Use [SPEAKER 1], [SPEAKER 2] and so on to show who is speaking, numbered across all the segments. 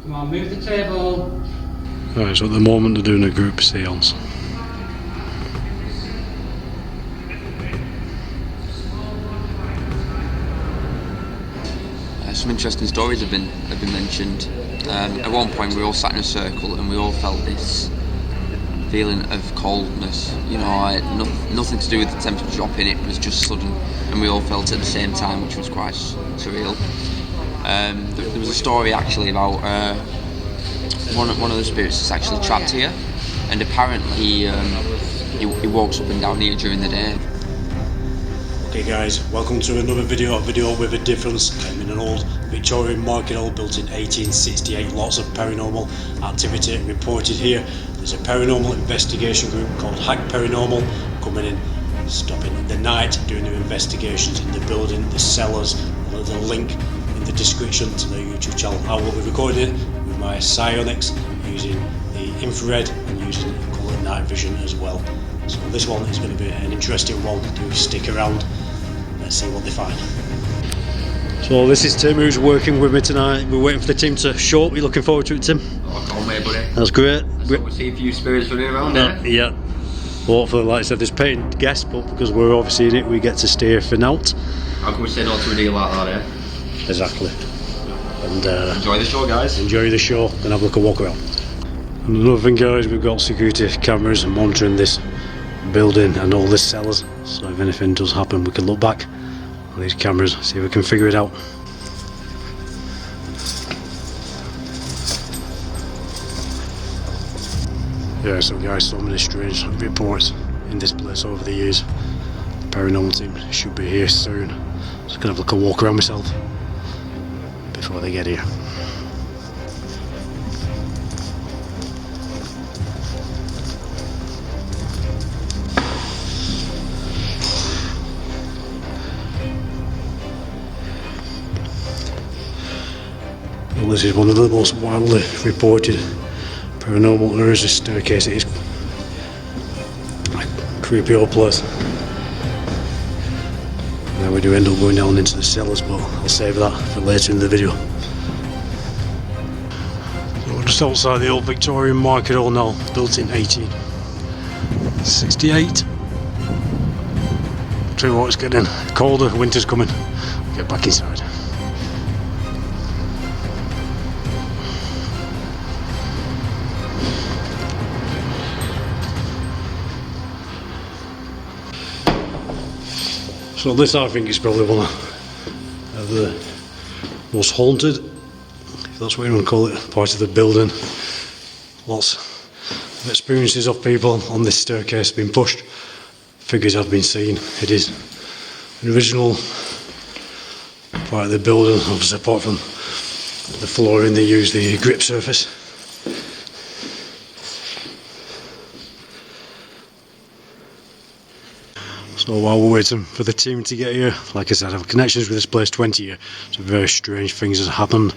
[SPEAKER 1] Come on, move the table.
[SPEAKER 2] Right, so at the moment they're doing a group seance.
[SPEAKER 3] Some interesting stories have been mentioned. At one point we all sat in a circle and we all felt this feeling of coldness, you know, nothing to do with the temperature dropping, it was just sudden, and we all felt it at the same time, which was quite surreal. There was a story actually about one of the spirits that's actually trapped here, and apparently he walks up and down here during the day.
[SPEAKER 2] Okay guys, welcome to another video with a difference. I'm in an old Victorian market hall built in 1868. Lots of paranormal activity reported here. There's a paranormal investigation group called HAK Paranormal coming in, stopping the night, doing their investigations in the building, the cellars. There's a link in the description to their YouTube channel. I will be recording it with my Seance using the infrared and using colour night vision as well. So this one is going to be an interesting one. Do stick around. Let's see what they find. So this is Tim who's working with me tonight. We're waiting for the team to show up. You looking forward to it, Tim?
[SPEAKER 3] Oh, can't wait, buddy.
[SPEAKER 2] That's great.
[SPEAKER 3] So we'll see a few spirits running around there.
[SPEAKER 2] Yeah. Hopefully, like I said, there's paying guests, but because we're obviously in it, we get to stay here for now.
[SPEAKER 3] How can we say no to a deal like that, eh?
[SPEAKER 2] Exactly. And
[SPEAKER 3] enjoy the show, guys.
[SPEAKER 2] Enjoy the show, then have a look, a walk around. And another thing, guys, we've got security cameras monitoring this building and all the cellars, so if anything does happen we can look back on these cameras, see if we can figure it out. Yeah, so guys, so many strange reports in this place over the years. The paranormal team should be here soon, so I'm gonna have a look, a walk around myself before they get here. Well, this is one of the most widely reported paranormal areas. This staircase, it is a creepy old place. Now we do end up going down into the cellars, but I'll save that for later in the video. So we're just outside the old Victorian market hall now, built in 1868. Tell you what, it's getting colder, winter's coming. Get back inside. So this, I think, is probably one of the most haunted, if that's what you want to call it, part of the building. Lots of experiences of people on this staircase being pushed. Figures have been seen. It is an original part of the building, obviously apart from the flooring they use the grip surface. So while we're waiting for the team to get here, like I said, I have connections with this place 20 years. Some very strange things have happened.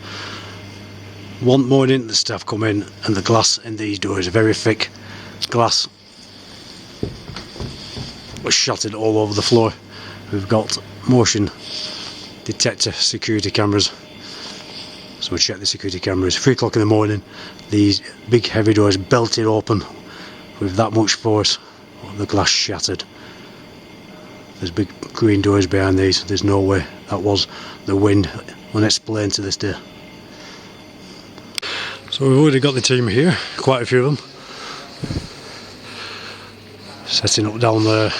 [SPEAKER 2] One morning the staff come in and the glass in these doors, very thick glass, was shattered all over the floor. We've got motion detector security cameras, so we check the security cameras. 3 o'clock in the morning, these big heavy doors belted open with that much force, the glass shattered. There's big green doors behind these. There's no way that was the wind, unexplained to this day. So we've already got the team here, quite a few of them, setting up down there.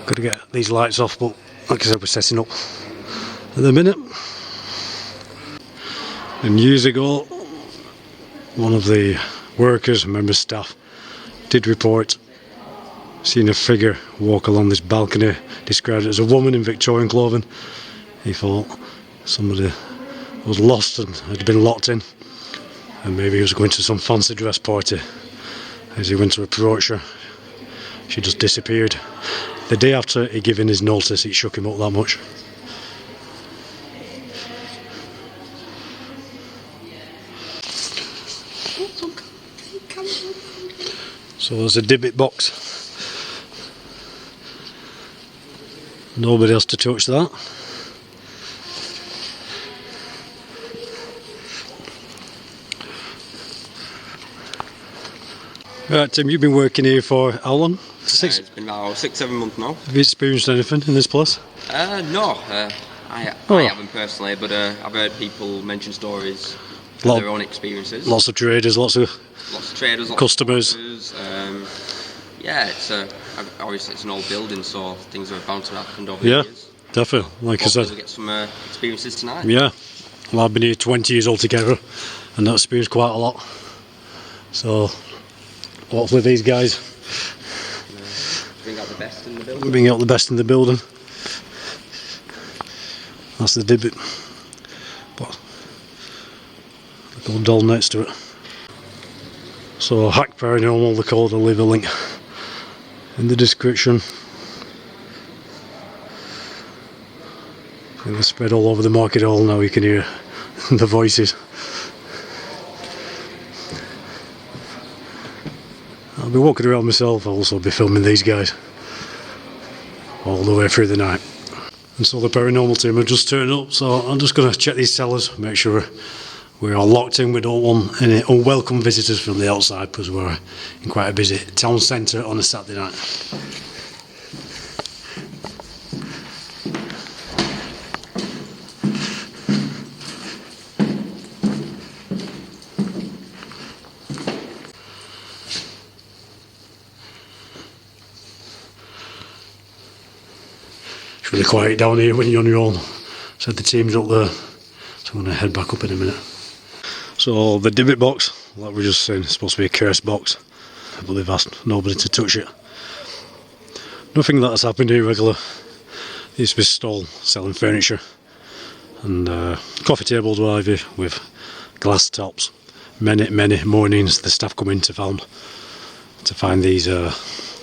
[SPEAKER 2] Got to get these lights off, but like I said, we're setting up at the minute. And years ago, one of the workers, member staff, did report seeing a figure walk along this balcony, described it as a woman in Victorian clothing. He thought somebody was lost and had been locked in, and maybe he was going to some fancy dress party. As he went to approach her, she just disappeared. The day after he given his notice, it shook him up that much. So there's a divot box. Nobody else to touch that. Right, Tim, you've been working here for how long?
[SPEAKER 3] It's been about 6-7 months now.
[SPEAKER 2] Have you experienced anything in this place?
[SPEAKER 3] No, I haven't personally, but I've heard people mention stories of their own experiences.
[SPEAKER 2] Lots of traders, lots of
[SPEAKER 3] traders,
[SPEAKER 2] customers.
[SPEAKER 3] Yeah, obviously it's an old building, so things are bound to happen over the
[SPEAKER 2] Yeah,
[SPEAKER 3] years.
[SPEAKER 2] definitely. Like I said,
[SPEAKER 3] We'll get some experiences tonight.
[SPEAKER 2] yeah. Well, I've been here 20 years altogether, and I've experienced quite a lot. So, hopefully these guys
[SPEAKER 3] bring out the best in the building.
[SPEAKER 2] Bring out the best in the building. That's the divot. But the gold doll next to it. So HAK Paranormal, the code, I'll leave a link in the description. And they're spread all over the market hall now, you can hear the voices. I'll be walking around myself, I'll also be filming these guys all the way through the night. And so the paranormal team have just turned up, so I'm just going to check these cellars, make sure we're all locked in. We don't want any unwelcome visitors from the outside because we're in quite a busy town centre on a Saturday night. It's really quiet down here when you're on your own. So the team's up there, so I'm going to head back up in a minute. So the divot box, like we were just saying, it's supposed to be a cursed box, but they've asked nobody to touch it. Nothing that has happened here regular. It used to be a stall selling furniture and coffee tables what have you with glass tops. Many mornings the staff come in to find these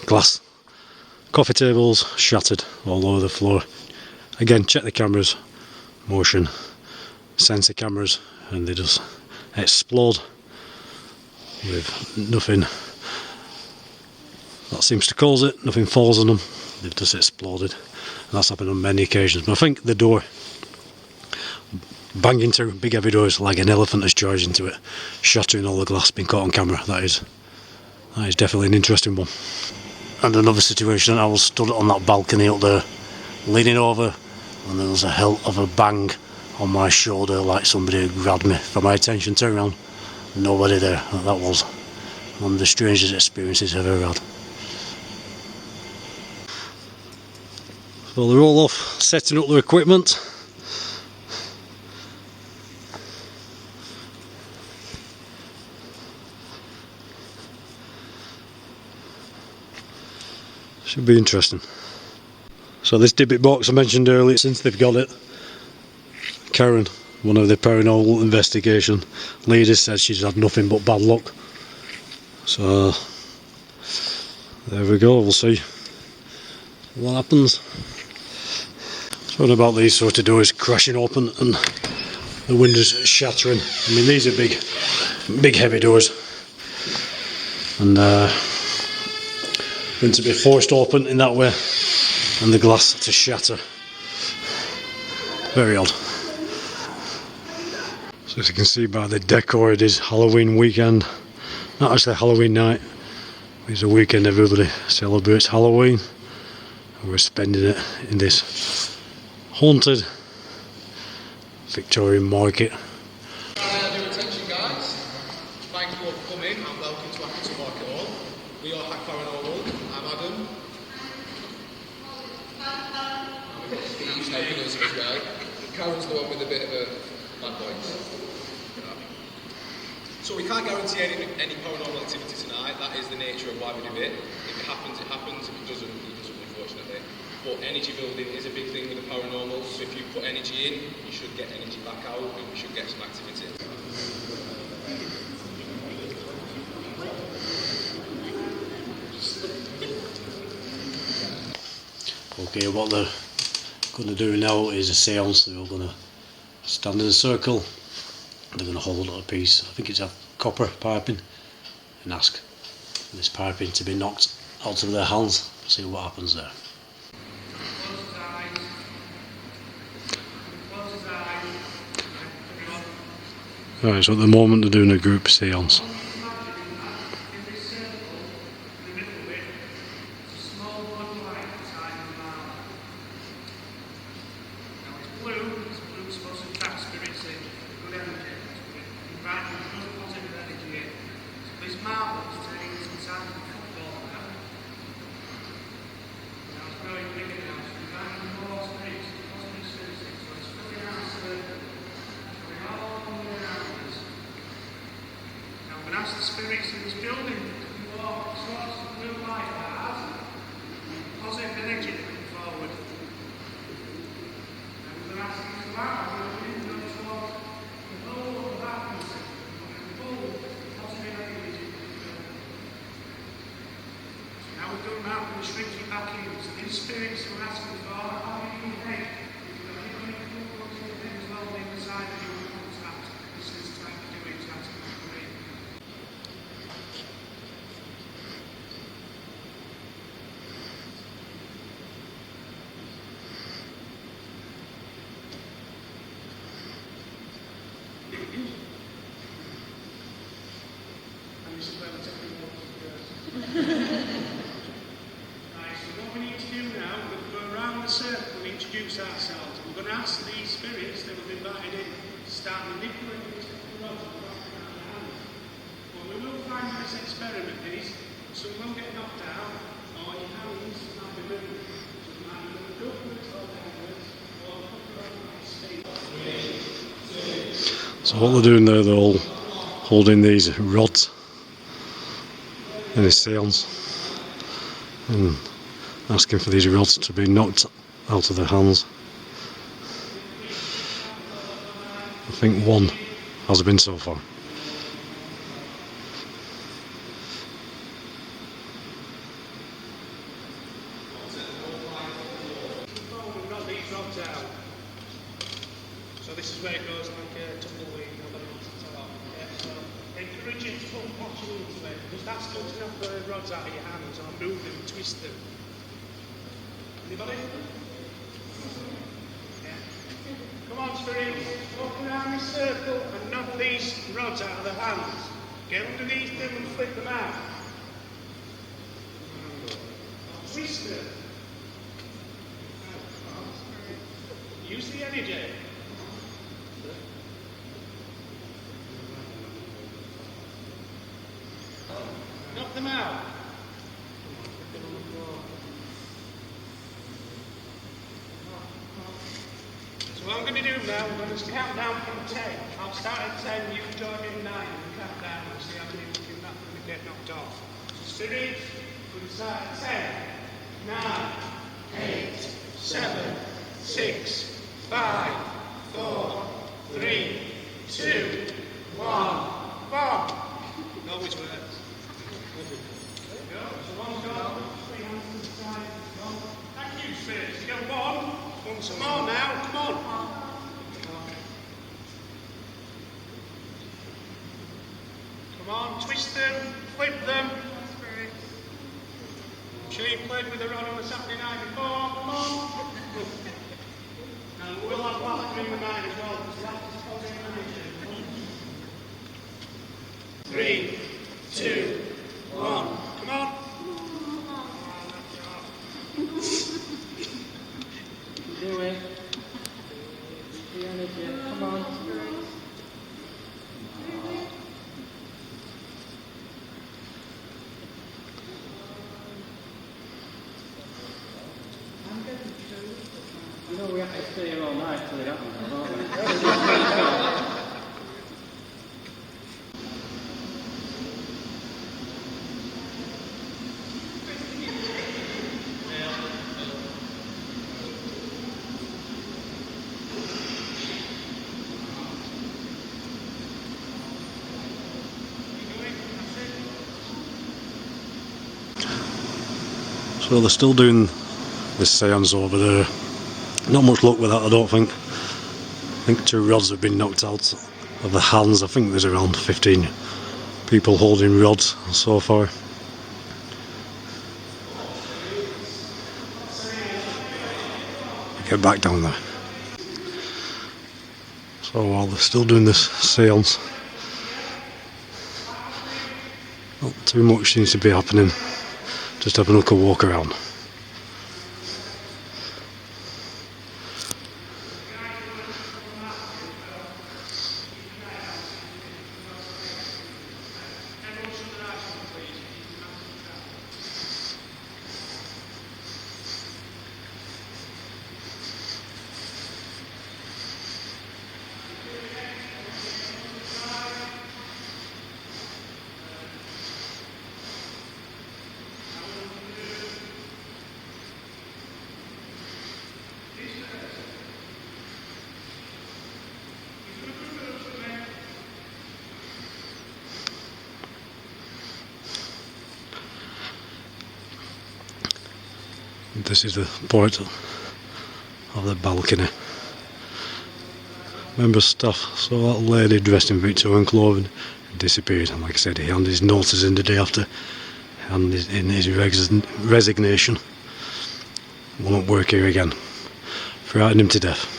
[SPEAKER 2] glass coffee tables shattered all over the floor. Again, check the cameras, motion sensor cameras, and they just explode with nothing that seems to cause it. Nothing falls on them, they've just exploded, and that's happened on many occasions. But I think the door banging through big heavy doors like an elephant has charged into it, shattering all the glass, being caught on camera. That is definitely an interesting one. And another situation, I was stood on that balcony up there leaning over, and there was a hell of a bang on my shoulder, like somebody had grabbed me. For my attention, turned around, nobody there. That was one of the strangest experiences I've ever had. So they're all off setting up their equipment. Should be interesting. So this divot box I mentioned earlier, since they've got it, Karen, one of the Paranormal Investigation leaders, says she's had nothing but bad luck. So there we go, we'll see what happens. So what about these sort of doors crashing open and the windows shattering? I mean, these are big heavy doors, and going to be forced open in that way, and the glass to shatter. Very odd. So as you can see by the decor, it is Halloween weekend. Not actually Halloween night. It's a weekend everybody celebrates Halloween. And we're spending it in this haunted Victorian market.
[SPEAKER 1] Your attention, guys. Thank you all for coming and welcome to Accrington Market Hall. We are HAK Paranormal. I'm Adam. Steve's helping us as well. Karen's the one with a bit of a bad voice. So we can't guarantee any paranormal activity tonight. That is the nature of why we do it. If it happens, it happens. If it doesn't, it doesn't, unfortunately. But energy building is a big thing with the paranormal. So if you put energy in, you should get energy back out, and we should get some activity.
[SPEAKER 2] Okay, what they're going to do now is a seance. They're all going to stand in a circle. They're going to hold a piece, I think it's a copper piping, and ask this piping to be knocked out of their hands. See what happens there. Alright, so at the moment they're doing a group seance.
[SPEAKER 4] blue is supposed to attract spirits in, good energy. Right, there's no positive energy in. So this marble is turning into the size of a football now. Now it's growing bigger now, so we're finding more spirits, positive spirits in. So it's filling out a circle, going all the way around us. Now I'm going to ask the spirits in this building to walk towards the blue light that has positive energy coming forward. And we're going to ask them to come out of the window towards the whole of the vacancy. And pull positive energy into the building. So now we've done that, we're shrinking back in. So these spirits we're asking for, how do you behave? If you've got anybody who wants to do as well, they decide that you want to contact. This is time to do it, time to come in. And this is where we're taking Right, so what we need to do now, we're going to go around the circle and introduce ourselves. We're going to ask these spirits that we've invited in to start manipulating these little rods and wrapping around their hands. What we will find in this experiment is some will get knocked out, or your hands might be moved. So you might be moved upwards or downwards, or upwards or downwards.
[SPEAKER 2] So what they're doing there, they're all holding these rods in a seance and asking for these rods to be knocked out of their hands. I think one has been so far.
[SPEAKER 4] We've got these rods out. So this is where it goes like a tumbleweed on the top. Yeah, so encourage you to put watching into it. Just ask them to knock the rods out of your hands or move them, twist them. Anybody? Yeah. Come on, spirits. Walk around this circle and knock these rods out of their hands. Get underneath them and flip them out. Twist them. Use the energy. Knock them out. So what I'm going to do now, I'm going to count down from 10. I'll start at 10, you join in 9, and count down and see how many we can get knocked off. So spirits, we start at 10, 9, 8, 7, 6, 5, 4, 3, 2, 1, 4. It always works. There you go. So one's gone. 3 hands to the side. Gone. Thank you, spirits. You got one. Once more now. Come on. Come on. Twist them. Flip them. I'm sure you played with the rod on the Saturday night before. Come on. And we'll have laughter in the night as well. Because laughter's causing energy. 3, 2, 1. Come on.
[SPEAKER 5] Do it. The energy. Come on. You know we have to stay here all night till it happens, don't we?
[SPEAKER 2] So they're still doing this seance over there. Not much luck with that, I don't think. I think 2 rods have been knocked out of the hands. I think there's around 15 people holding rods so far. Get back down there. So while they're still doing this seance, not too much seems to be happening. Just having a look and walk around. This is the point of the balcony. Member of staff saw that lady dressed in Victorian clothing and disappeared, and like I said, he handed his notice in the day after and in his resignation. Will not work here again. Frightened him to death.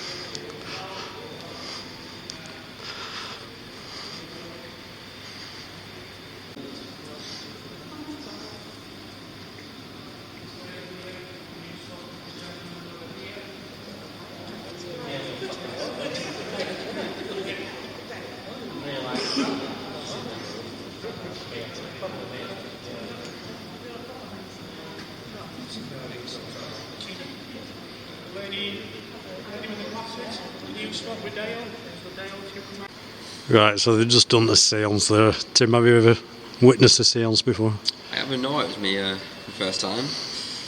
[SPEAKER 2] Right, so they've just done a seance there. Tim, have you ever witnessed a seance before?
[SPEAKER 3] I haven't, no, it was me first time.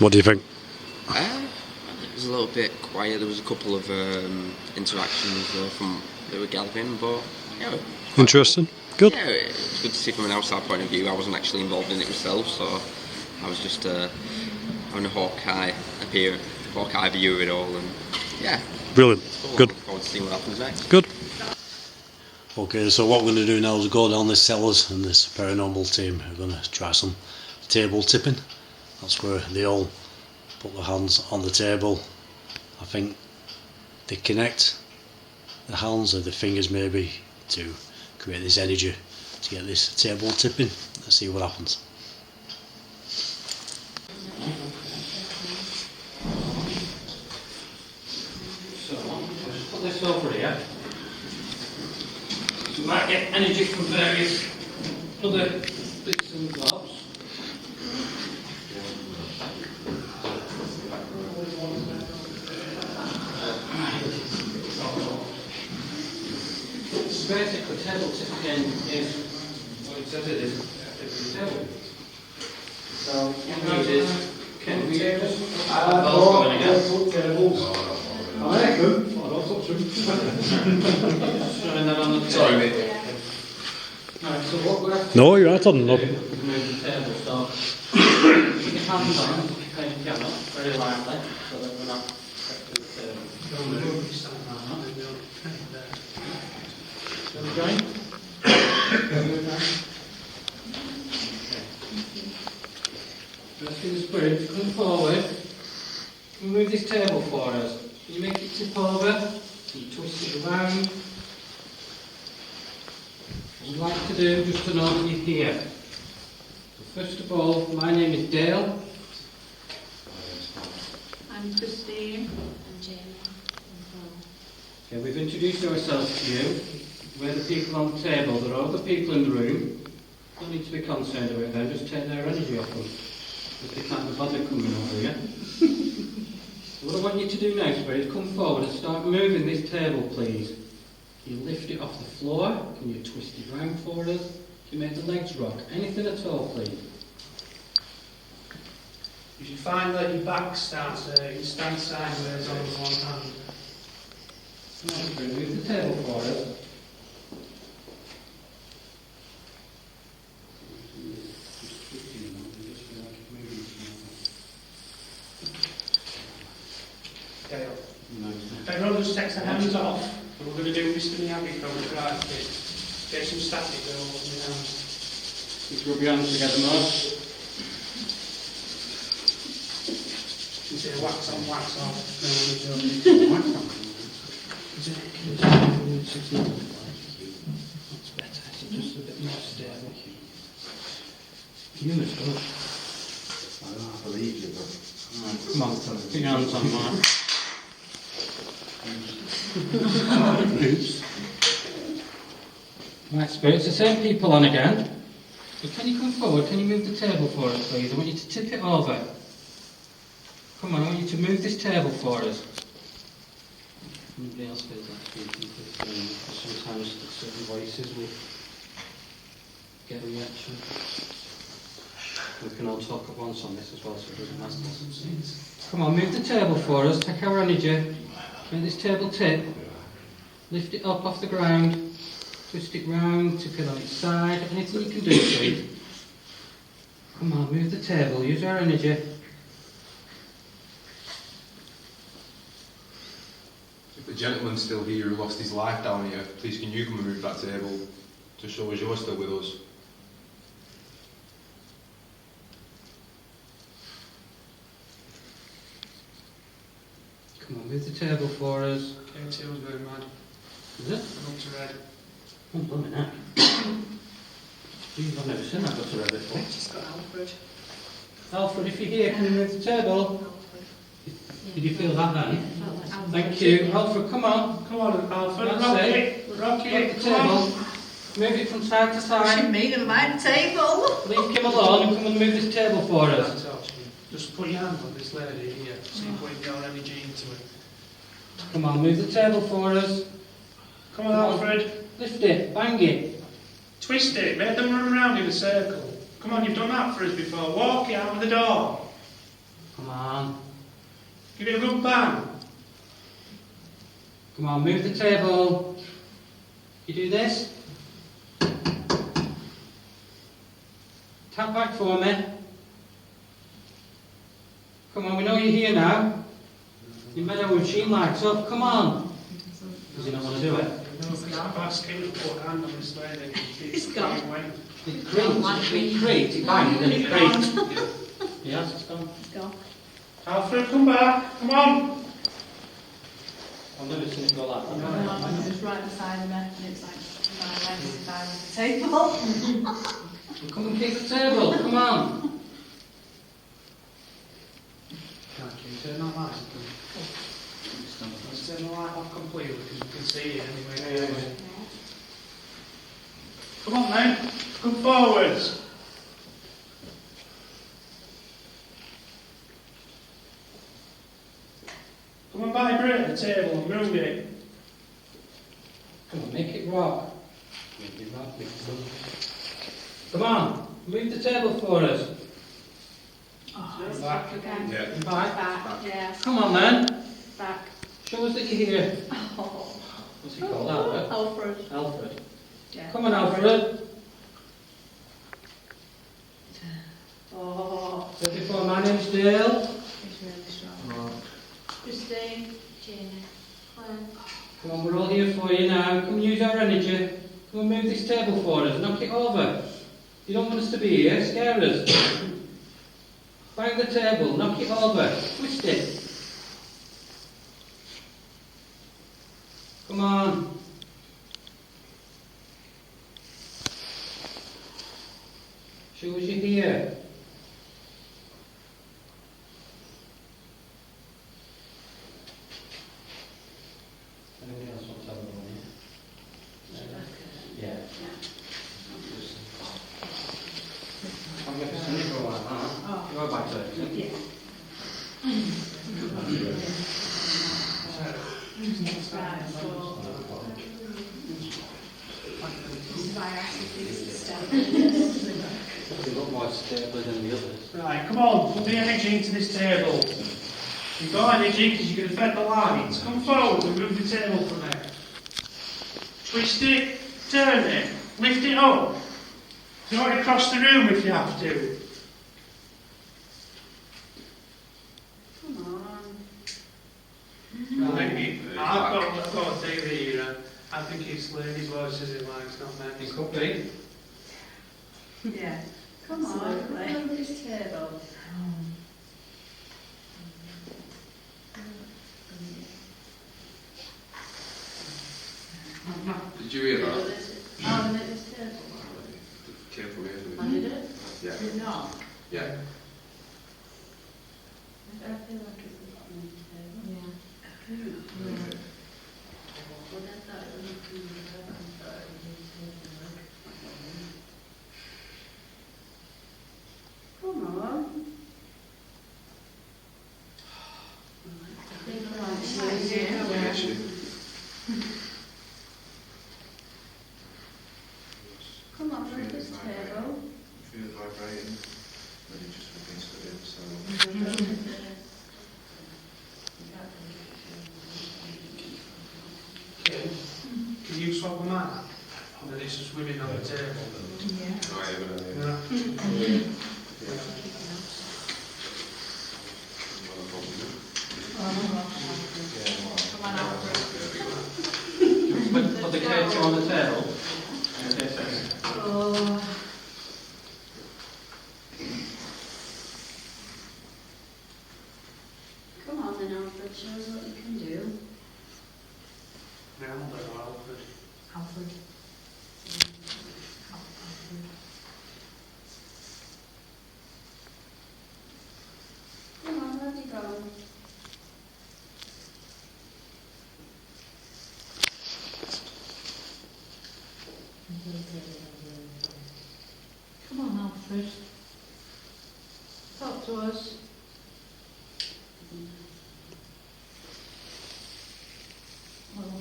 [SPEAKER 2] What do you think?
[SPEAKER 3] It was a little bit quiet. There was a couple of interactions from that were gathering, but yeah.
[SPEAKER 2] Interesting. Good.
[SPEAKER 3] Yeah, it was good to see from an outside point of view. I wasn't actually involved in it myself, so I was just having a Hawkeye view of it all, and yeah.
[SPEAKER 2] Brilliant.
[SPEAKER 3] Cool.
[SPEAKER 2] Good.
[SPEAKER 3] Look forward to seeing what happens next.
[SPEAKER 2] Good. Okay, so what we're going to do now is go down the cellars, and this paranormal team are going to try some table tipping. That's where they all put their hands on the table. I think they connect the hands or the fingers maybe to create this energy to get this table tipping. Let's see what happens.
[SPEAKER 5] So, put this over here. You might get energy from various other bits and bobs. So basically, table tipping is what it says it is, a table. So what we need is, can we just bells going again?
[SPEAKER 6] I don't touch them.
[SPEAKER 5] Showing that on the table.
[SPEAKER 6] Sorry, mate.
[SPEAKER 5] Right, so what we're after
[SPEAKER 2] No, you're right on. No.
[SPEAKER 5] move the table, so keep your hands on the piano very lightly so that we're not affecting the table. Shall we join? Rest in the spirit, come forward. Can you move this table for us? Can you make it tip over? Can you twist it around? What I'd like to do, just to know that you're here. So first of all, my name is Dale.
[SPEAKER 7] I'm Christine. I'm Jamie.
[SPEAKER 5] Okay, we've introduced ourselves to you. We're the people on the table. There are other people in the room. Don't need to be concerned about them, just take their energy off them. If they can't be bothered coming over here. So what I want you to do now, Spirit, come forward and start moving this table, please. Can you lift it off the floor? Can you twist it round for us? Can you make the legs rock? Anything at all, please.
[SPEAKER 4] You should find that your back starts, you stand sideways on one hand.
[SPEAKER 5] Right, Spirit, move the table for us.
[SPEAKER 4] Dale. Everyone just takes their hands off, and we're going to do Mission-Jimene from the right bit. Get some static going on your hands.
[SPEAKER 5] Just rub your hands together, Mark.
[SPEAKER 4] You say wax on, wax off.
[SPEAKER 5] That's better. It's just a bit more stable. Humour's good.
[SPEAKER 6] I don't believe you, but...
[SPEAKER 5] Come on, put your hands on, Mark. Right, Spirit, it's the same people on again. But can you come forward? Can you move the table for us, please? I want you to tip it over. Come on, I want you to move this table for us. Nobody else feels like speaking because sometimes certain voices will get a reaction. We can all talk at once on this as well, so it doesn't matter. Come on, move the table for us, take our energy, make this table tip, lift it up off the ground, twist it round, tip it on its side, anything you can do, please. Come on, move the table, use our energy.
[SPEAKER 1] gentleman still here who lost his life down here. Please can you come and move that table to show us you're still with us?
[SPEAKER 5] Come on, move the table for us.
[SPEAKER 4] KTO's going mad.
[SPEAKER 5] Is it?
[SPEAKER 4] Up to red.
[SPEAKER 5] Oh, blimey heck. Jeez, I've never seen that go to red before.
[SPEAKER 7] Just got Alfred.
[SPEAKER 5] Alfred, if you're here, can you move the table? Did you feel that then?
[SPEAKER 7] Felt like Alfred.
[SPEAKER 5] Thank you. Alfred, come on.
[SPEAKER 4] Come on, Alfred.
[SPEAKER 5] That's
[SPEAKER 4] Rocky.
[SPEAKER 5] it.
[SPEAKER 4] Rocky,
[SPEAKER 5] Get the
[SPEAKER 4] come on.
[SPEAKER 5] table. Move it from side to
[SPEAKER 7] Pushing
[SPEAKER 5] side.
[SPEAKER 7] me, never mind the table.
[SPEAKER 5] Leave Kim alone and come and move this table for us.
[SPEAKER 4] That's all, Jimmy. Just put your hand on this lady here, so you put your energy into it.
[SPEAKER 5] Come on, move the table for us.
[SPEAKER 4] Come on, Alfred.
[SPEAKER 5] Lift it, bang it.
[SPEAKER 4] Twist it, make them run around in a circle. Come on, you've done that for us before. Walk it out of the door.
[SPEAKER 5] Come on.
[SPEAKER 4] Give it a good bang.
[SPEAKER 5] Come on, move the table. You do this. Tap back for me. Come on, we know you're here now. You better have a machine lights up. Come on. Does he not want to do it?
[SPEAKER 4] No, because I've asked him to put a hand on this lady.
[SPEAKER 7] He's gone.
[SPEAKER 5] It creaked, it creaked, it banged and it creaked. Yes, it's gone.
[SPEAKER 7] Go.
[SPEAKER 4] Alfred, come back. Come on.
[SPEAKER 5] I've never seen it go like that.
[SPEAKER 7] No, just right beside me, and it's like my legs is down the table.
[SPEAKER 5] Come and kick the table, come on.
[SPEAKER 4] Can you turn that light? Let's turn the light off completely because we can see it anyway. Come on then, come forwards. Come and vibrate the table and move it.
[SPEAKER 5] Come on, make it rock. Make it rock, make it rock. Come on, move the table for us.
[SPEAKER 7] Oh, it's
[SPEAKER 4] Back.
[SPEAKER 7] back again.
[SPEAKER 1] Yeah.
[SPEAKER 5] Back.
[SPEAKER 7] Back, yeah.
[SPEAKER 5] Come on then.
[SPEAKER 7] Back.
[SPEAKER 5] Show us that you're here.
[SPEAKER 7] Oh.
[SPEAKER 5] What's he called, Alfred?
[SPEAKER 7] Alfred.
[SPEAKER 5] Alfred.
[SPEAKER 7] Yeah.
[SPEAKER 5] Come on, Alfred.
[SPEAKER 7] Oh,
[SPEAKER 5] Say before, my name's Dale.
[SPEAKER 7] he's really strong. Christine. Jane. Claire.
[SPEAKER 5] Come on, we're all here for you now. Come and use our energy. Come and move this table for us. Knock it over. You don't want us to be here. Scare us. Bang the table. Knock it over. Twist it. Come on. Show us you're here. Anybody else want to have a go here? Yeah. I'm going to send it go like that.
[SPEAKER 7] Oh.
[SPEAKER 5] Go back to it.
[SPEAKER 7] Yeah. Right, so this is why I asked if it's stable.
[SPEAKER 5] They look more stable than the others.
[SPEAKER 4] Right, come on, put the energy into this table. You've got energy because you can affect the lights. Come forward and move the table from there. Twist it, turn it, lift it up. Throw it across the room if you have to.
[SPEAKER 7] Come on.
[SPEAKER 4] I've got a theory here. I think it's ladies' voices it likes, not
[SPEAKER 5] It
[SPEAKER 4] men's.
[SPEAKER 5] could be.
[SPEAKER 7] Yeah. Come on, move this table.
[SPEAKER 1] Did you hear that?
[SPEAKER 7] Oh, and this table.
[SPEAKER 1] Came from here.
[SPEAKER 7] I did it?
[SPEAKER 1] Yeah.
[SPEAKER 7] Did it not?
[SPEAKER 1] Yeah.
[SPEAKER 7] I feel like it's the bottom of the table. Yeah. Well, that's not really cool. Come on.
[SPEAKER 1] Yeah, she.
[SPEAKER 7] Come on, move this table.
[SPEAKER 1] Feel it vibrating. Then it just begins to dip, so.
[SPEAKER 4] Can you swap them out? And then it's just women on the table.
[SPEAKER 7] Yeah.
[SPEAKER 1] No, I haven't.
[SPEAKER 4] Yeah.
[SPEAKER 7] Come on, Alfred.
[SPEAKER 5] put the cake on the table. Okay, sorry.
[SPEAKER 7] Oh. Come on then, Alfred, show us what you can do.
[SPEAKER 4] Now, though, Alfred.
[SPEAKER 7] Alfred. Come on, where have you gone? Come on, Alfred. Talk to us. Well,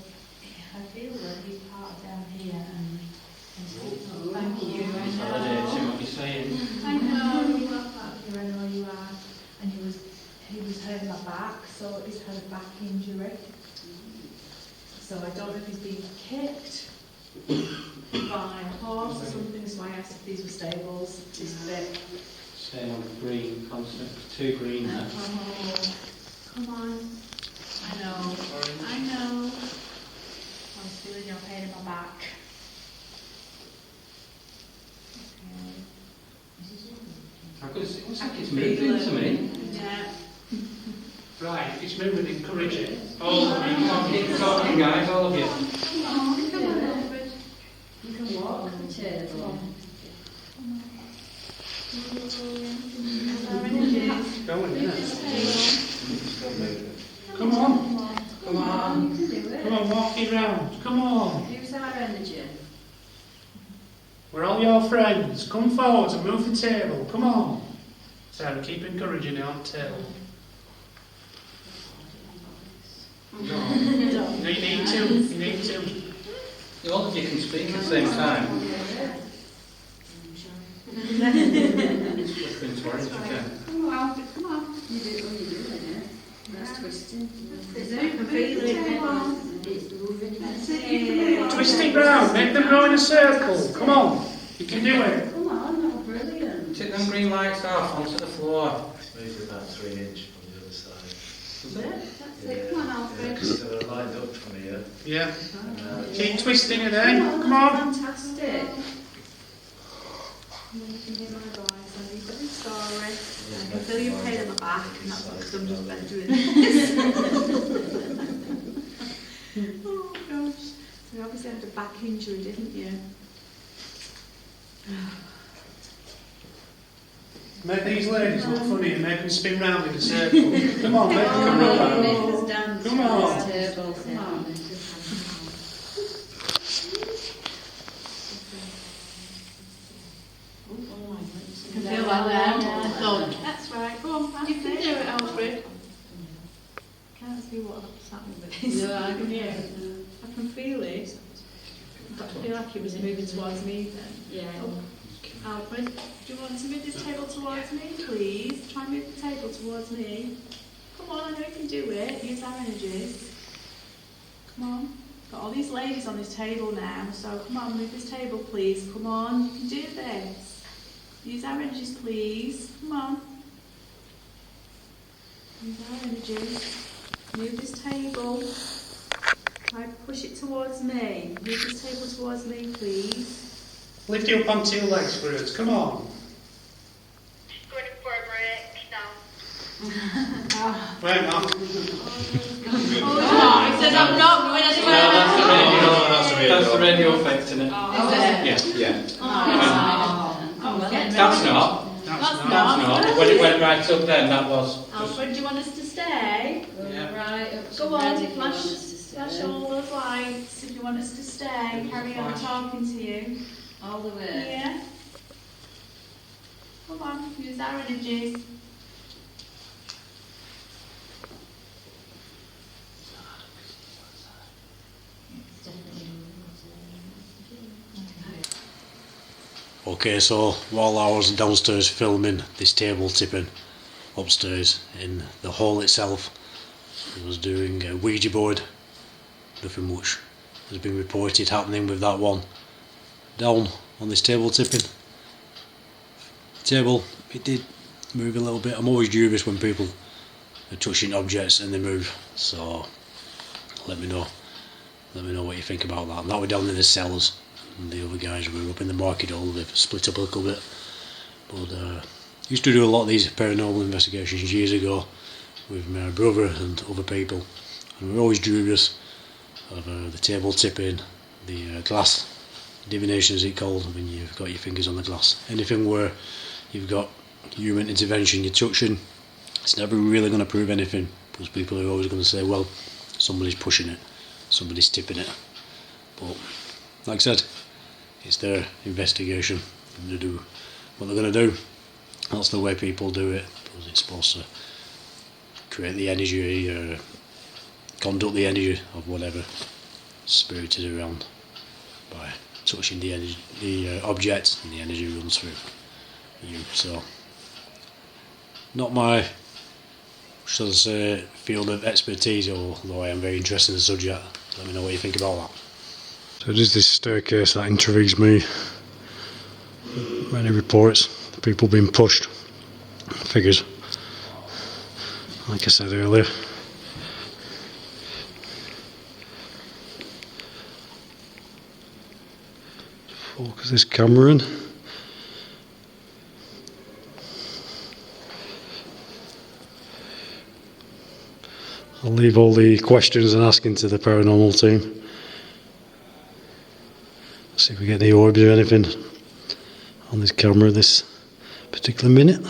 [SPEAKER 7] I feel that he's part down here and thank you. I
[SPEAKER 5] Validate
[SPEAKER 7] know.
[SPEAKER 5] what you're saying.
[SPEAKER 7] I know, you are part here, I know you are. And he was hurting my back, so he's had a back injury. So I don't know if he's being kicked by a horse or something, so I asked if these were stables, this bit.
[SPEAKER 5] Same on green, constant, 2 green there.
[SPEAKER 7] Oh, come on. I know. I know. I was feeling your pain in my back.
[SPEAKER 5] It looks like it's moving to me.
[SPEAKER 7] Yeah.
[SPEAKER 4] Right, it's moving, encourage it.
[SPEAKER 5] Keep talking, guys, all of you.
[SPEAKER 7] Come on, Alfred. You can walk the table.
[SPEAKER 4] Go on, yeah. Come on.
[SPEAKER 7] Come on. You can do it.
[SPEAKER 4] Come on, walk it round. Come on.
[SPEAKER 7] Use our energy.
[SPEAKER 4] We're all your friends. Come forward and move the table. Come on. Sarah, keep encouraging it on the table. No, you need to. You need to.
[SPEAKER 5] All of you can speak at the same time. Prince Warren, if you can.
[SPEAKER 7] Come on, Alfred, come on. You do it when you're doing it. That's twisting. It's moving, feel it. It's moving. That's it.
[SPEAKER 4] Twist it round. Make them go in a circle. Come on. You can do it.
[SPEAKER 7] Come on, that was brilliant.
[SPEAKER 5] Take them green lights off onto the floor.
[SPEAKER 6] Maybe about 3 inch from the other side.
[SPEAKER 7] That's it. Come on, Alfred.
[SPEAKER 6] So they're lined up from here.
[SPEAKER 4] Yeah.
[SPEAKER 6] And,
[SPEAKER 4] Keep twisting it then. Come on.
[SPEAKER 7] Fantastic. You can hear my voice, and you've got the story. I can feel your pain in my back, and that's because I'm just better doing this. Oh gosh. So you obviously had a back injury, didn't you?
[SPEAKER 4] Make these ladies look funny and make them spin round in a circle. Come on, make them come round.
[SPEAKER 7] Make us dance.
[SPEAKER 4] Come on.
[SPEAKER 7] Table. Come on. You can feel that there. Thud. That's right. Go on, you can do it, Alfred. Can't see what's happening with this. No, I can hear it. I can feel it. I feel like it was moving towards me then. Yeah. Oh. Alfred, do you want to move this table towards me, please? Try and move the table towards me. Come on, I know you can do it. Use our energies. Come on. Got all these ladies on this table now, so come on, move this table, please. Come on, you can do this. Use our energies, please. Come on. Use our energies. Move this table. Try and push it towards me. Move this table towards me, please.
[SPEAKER 4] Lift it up on 2 legs for us. Come on.
[SPEAKER 8] Going for a break now.
[SPEAKER 4] Wait, Mark.
[SPEAKER 7] Oh, he says I'm not going anywhere.
[SPEAKER 5] That's the radio effect, isn't it?
[SPEAKER 6] yeah.
[SPEAKER 5] That's not. That's not. When it went right up then, that was.
[SPEAKER 7] Alfred, do you want us to stay?
[SPEAKER 5] Yeah.
[SPEAKER 7] Right. Go on, flash all those lights if you want us to stay. Carry on talking to you. All the way. Yeah. Come on, use our energies.
[SPEAKER 2] Okay, so while I was downstairs filming this table tipping upstairs in the hall itself, I was doing a Ouija board. Nothing much has been reported happening with that one. Down on this table tipping table, it did move a little bit. I'm always dubious when people are touching objects and they move, so let me know. Let me know what you think about that. And that were down in the cellars, and the other guys were up in the market hall. They've split up a little bit. But used to do a lot of these paranormal investigations years ago with my brother and other people, and we were always dubious of the table tipping, the glass divination as it's called, when you've got your fingers on the glass. Anything where you've got human intervention, you're touching, it's never really going to prove anything, because people are always going to say, well, somebody's pushing it, somebody's tipping it. But like I said, it's their investigation. They do what they're going to do. That's the way people do it, because it's supposed to create the energy, conduct the energy of whatever spirit is around by touching the energy, the object, and the energy runs through you. So, not my, should I say, field of expertise, although I am very interested in the subject. Let me know what you think about that. So there's this staircase that intrigues me. Many reports, people being pushed, figures, like I said earlier. Focus this camera in. I'll leave all the questions and asking to the paranormal team. See if we get any orbs or anything on this camera this particular minute.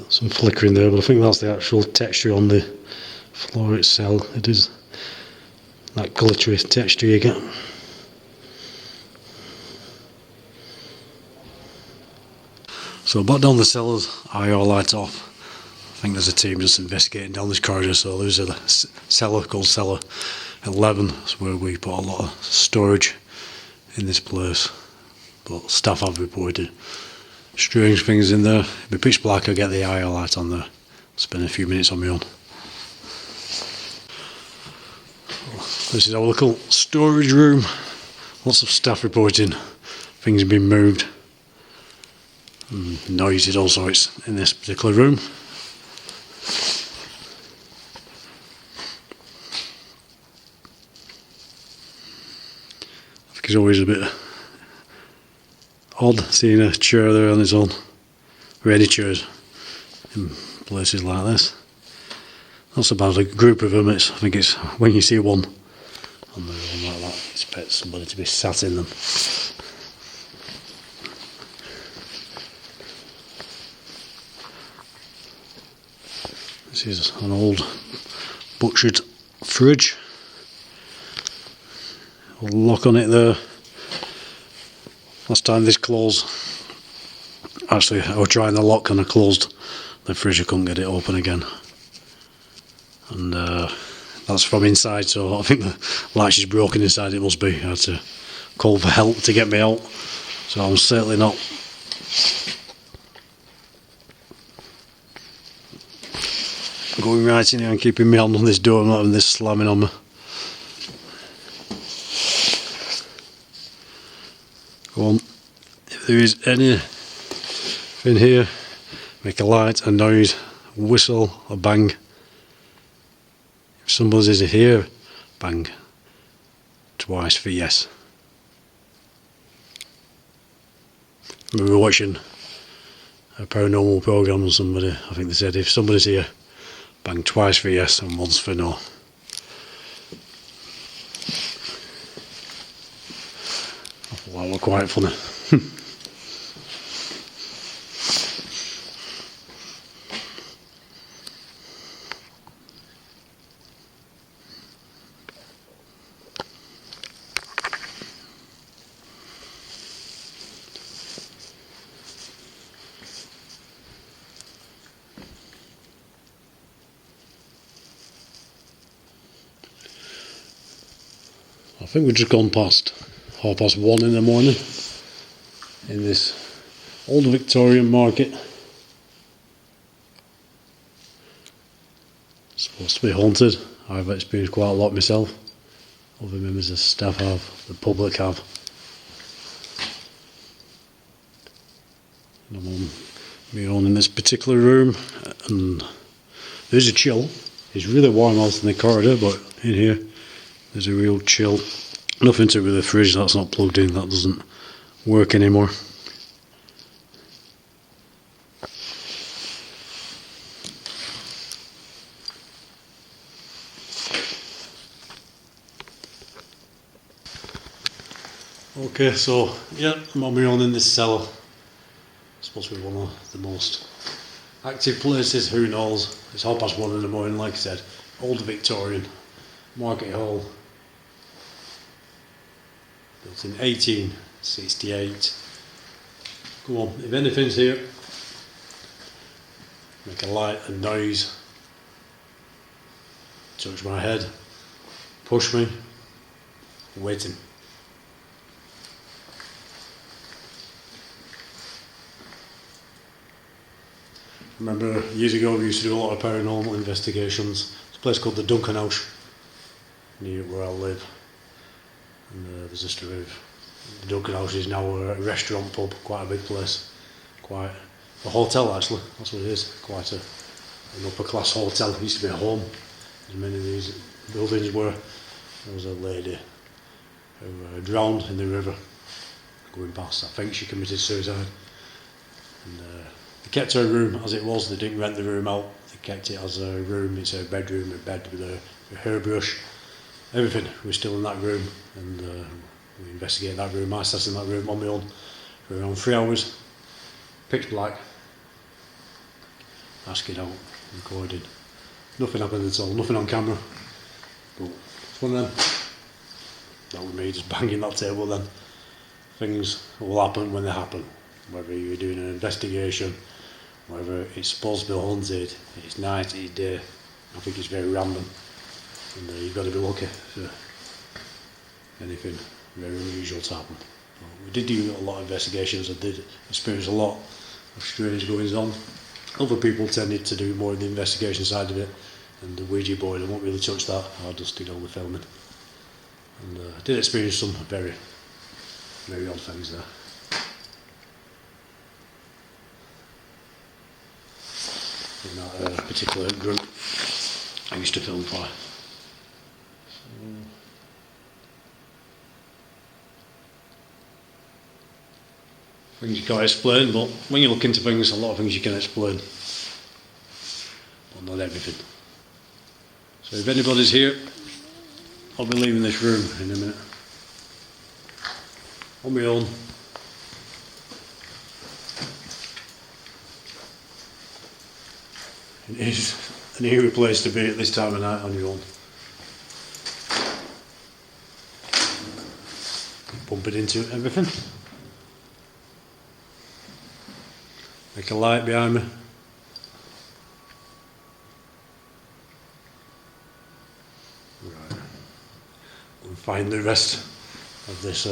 [SPEAKER 2] Some flickering there, but I think that's the actual texture on the floor itself. It is that glittery texture you get. So back down the cellars, IR light off. I think there's a team just investigating down this corridor. So there's a cellar called Cellar 11. That's where we put a lot of storage in this place. But staff have reported strange things in there. If it be pitch black, I'll get the IR light on there. Spend a few minutes on my own. This is our little storage room. Lots of staff reporting things being moved. Noises all sorts in this particular room. I think it's always a bit odd seeing a chair there on its own, or any chairs in places like this. Not so bad a group of them. I think it's when you see one on their own like that, you expect somebody to be sat in them. This is an old butchered fridge. A lock on it there. Last time this closed, actually I was trying the lock and I closed the fridge, I couldn't get it open again. And that's from inside, so I think the latch is broken inside, it must be. I had to call for help to get me out, so I'm certainly not going right in here and keeping me on this door. I'm not having this slamming on me. Go on. If there is anything here, make a light, a noise, a whistle, a bang. If somebody's here, bang. Twice for yes. We were watching a paranormal program with somebody. I think they said if somebody's here, bang twice for yes and once for no. I thought that looked quite funny. I think we've just gone past 1:30 in the morning in this old Victorian market. It's supposed to be haunted. I've experienced quite a lot myself. Other members of staff have, the public have. And I'm on my own in this particular room, and there's a chill. It's really warm out in the corridor, but in here there's a real chill. Nothing to do with the fridge, that's not plugged in, that doesn't work anymore. Okay, so yeah, I'm on my own in this cellar. It's supposed to be one of the most active places, who knows. It's 1:30 in the morning, like I said. Old Victorian, Market Hall. Built in 1868. Come on, if anything's here, make a light and noise, touch my head, push me, I'm waiting. I remember years ago we used to do a lot of paranormal investigations. There's a place called the Duncan House near where I live, and there's just the Duncan House is now a restaurant pub, quite a big place, quite a hotel actually, that's what it is, quite an upper class hotel. It used to be a home, as many of these buildings were. There was a lady who drowned in the river going past. I think she committed suicide, and they kept her room as it was. They didn't rent the room out, they kept it as a room. It's a bedroom, a bed with a hairbrush, everything was still in that room, and we investigated that room. I sat in that room on my own for around 3 hours, pitch black, asking out, recording. Nothing happened at all, nothing on camera, but it's one of them. That was me just banging that table then. Things will happen when they happen, whether you're doing an investigation, whether it's supposed to be haunted, it's night, it's day. I think it's very random, and you've got to be lucky for anything very unusual to happen. We did do a lot of investigations. I did experience a lot of strange goings on. Other people tended to do more of the investigation side of it, and the Ouija board, I won't really touch that. I just did all the filming, and I did experience some very, very odd things there. In that particular group I used to film for. Things you can't explain, but when you look into things, a lot of things you can explain, but not everything. So if anybody's here, I'll be leaving this room in a minute, on my own. It is an eerie place to be at this time of night on your own. Bumping into everything. Make a light behind me. Right. And find the rest of this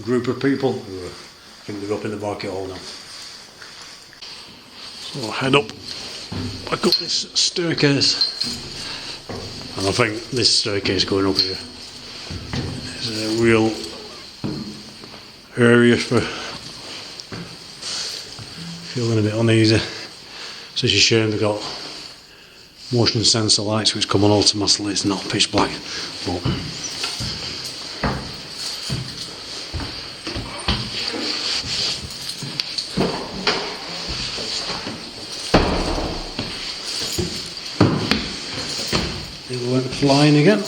[SPEAKER 2] group of people who I think they're up in the market hall now. So I'll head up. I got this staircase, and I think this staircase going up here is a real area for feeling a bit uneasy. It's such a shame they've got motion sensor lights which come on automatically. It's not pitch black, but it went flying again.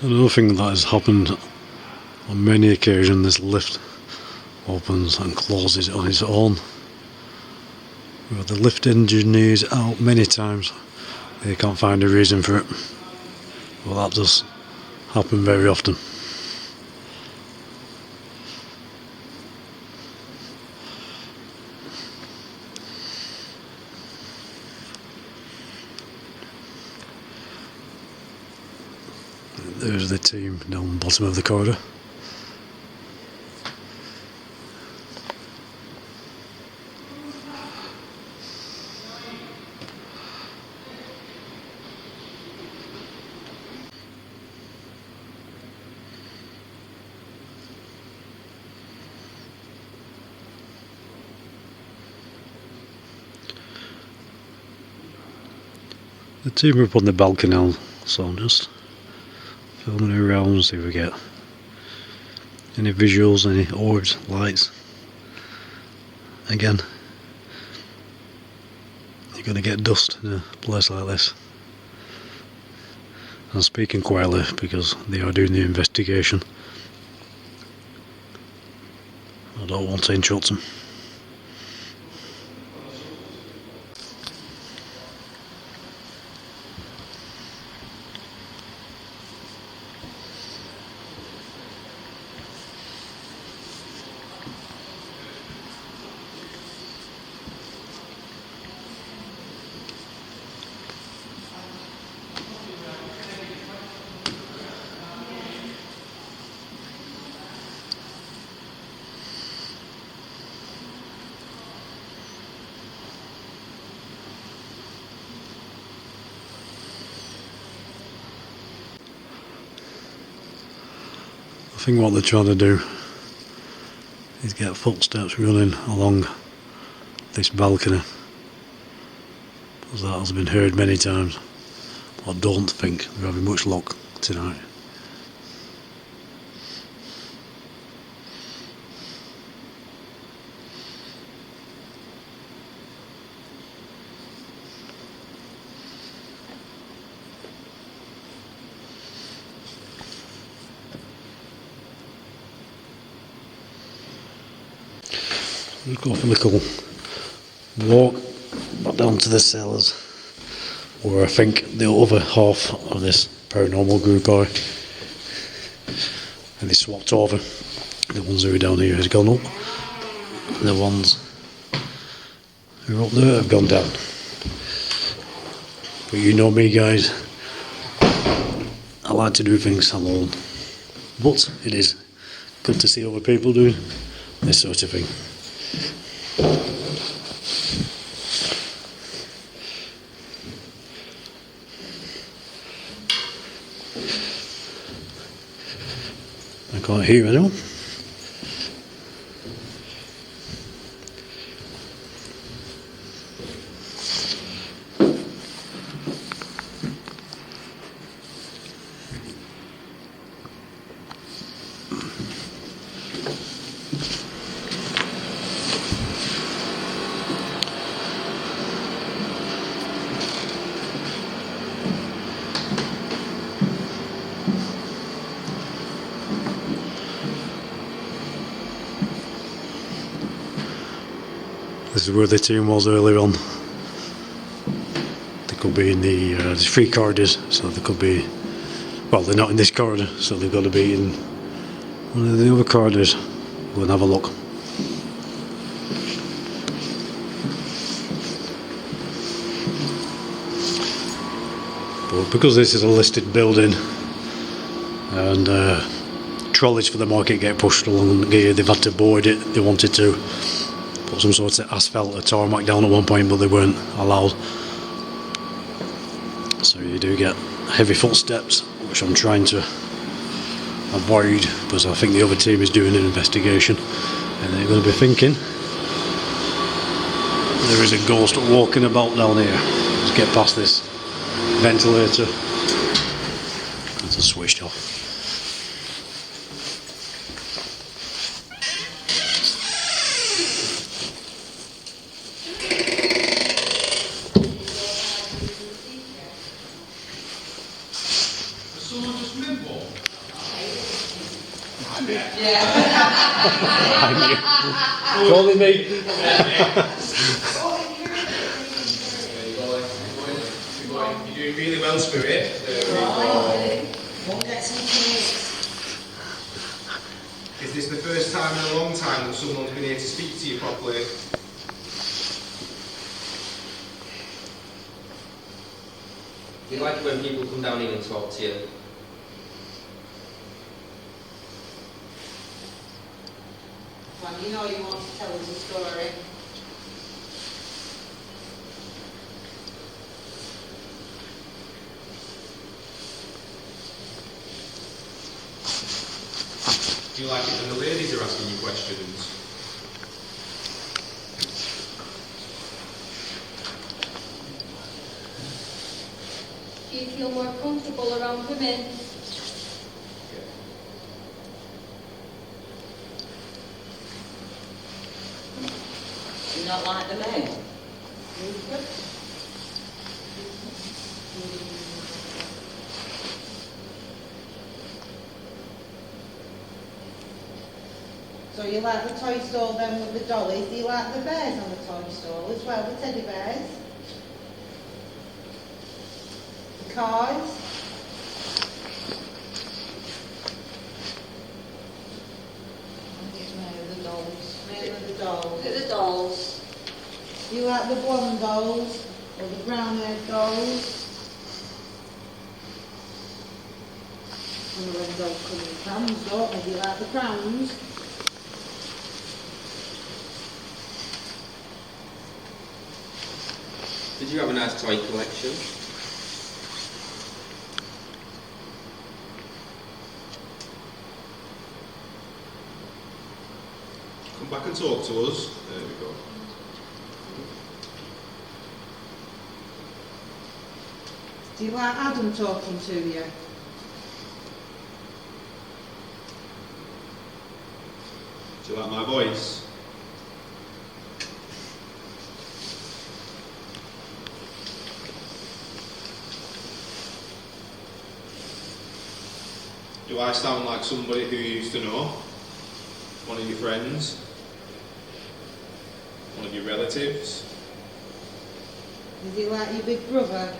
[SPEAKER 2] Another thing that has happened on many occasions, this lift opens and closes on its own. We've had the lift engineers out many times, they can't find a reason for it. Well, that does happen very often. There's the team down the bottom of the corridor. The team are up on the balcony now, so I'm just filming around, see if we get any visuals, any orbs, lights. Again, you're going to get dust in a place like this. I'm speaking quietly because they are doing the investigation. I don't want to interrupt them. I think what they're trying to do is get footsteps running along this balcony, because that has been heard many times. I don't think we're having much luck tonight. We've got a little walk back down to the cellars, where I think the other half of this paranormal group are. And they swapped over. The ones who are down here has gone up. The ones who are up there have gone down. But you know me, guys, I like to do things alone. But it is good to see other people doing this sort of thing. I can't hear anyone. This is where the team was earlier on. They could be in the there's 3 corridors, so they could be, well, they're not in this corridor, so they've got to be in one of the other corridors. Go and have a look. But because this is a listed building and trolleys for the market get pushed along here, they've had to board it. They wanted to put some sort of asphalt or tarmac down at one point, but they weren't allowed. So you do get heavy footsteps, which I'm trying to avoid, because I think the other team is doing an investigation and they're going to be thinking there is a ghost walking about down here. Let's get past this ventilator. It's switched off.
[SPEAKER 1] Someone just moved one.
[SPEAKER 2] Calling me.
[SPEAKER 1] You're doing really well, Spirit. Is this the first time in a long time that someone's been here to speak to you properly?
[SPEAKER 9] Do you like it when people come down here and talk to you?
[SPEAKER 10] Well, you know you want to tell us a story.
[SPEAKER 1] Do you like it when the ladies are asking you questions?
[SPEAKER 8] Do you feel more comfortable around women?
[SPEAKER 10] You not like the men? So you like the toy store then with the dollies? Do you like the bears on the toy store as well, the teddy bears? The cars?
[SPEAKER 7] The dolls.
[SPEAKER 10] Mainly the dolls.
[SPEAKER 7] The dolls.
[SPEAKER 10] Do you like the blonde dolls or the brown-haired dolls? And when dolls come in crowns, don't they? Do you like the crowns?
[SPEAKER 9] Did you have a nice toy collection?
[SPEAKER 1] Come back and talk to us. There we go.
[SPEAKER 10] Do you like Adam talking to you?
[SPEAKER 1] Do you like my voice? Do I sound like somebody who you used to know? One of your friends? One of your relatives?
[SPEAKER 10] Is he like your big brother?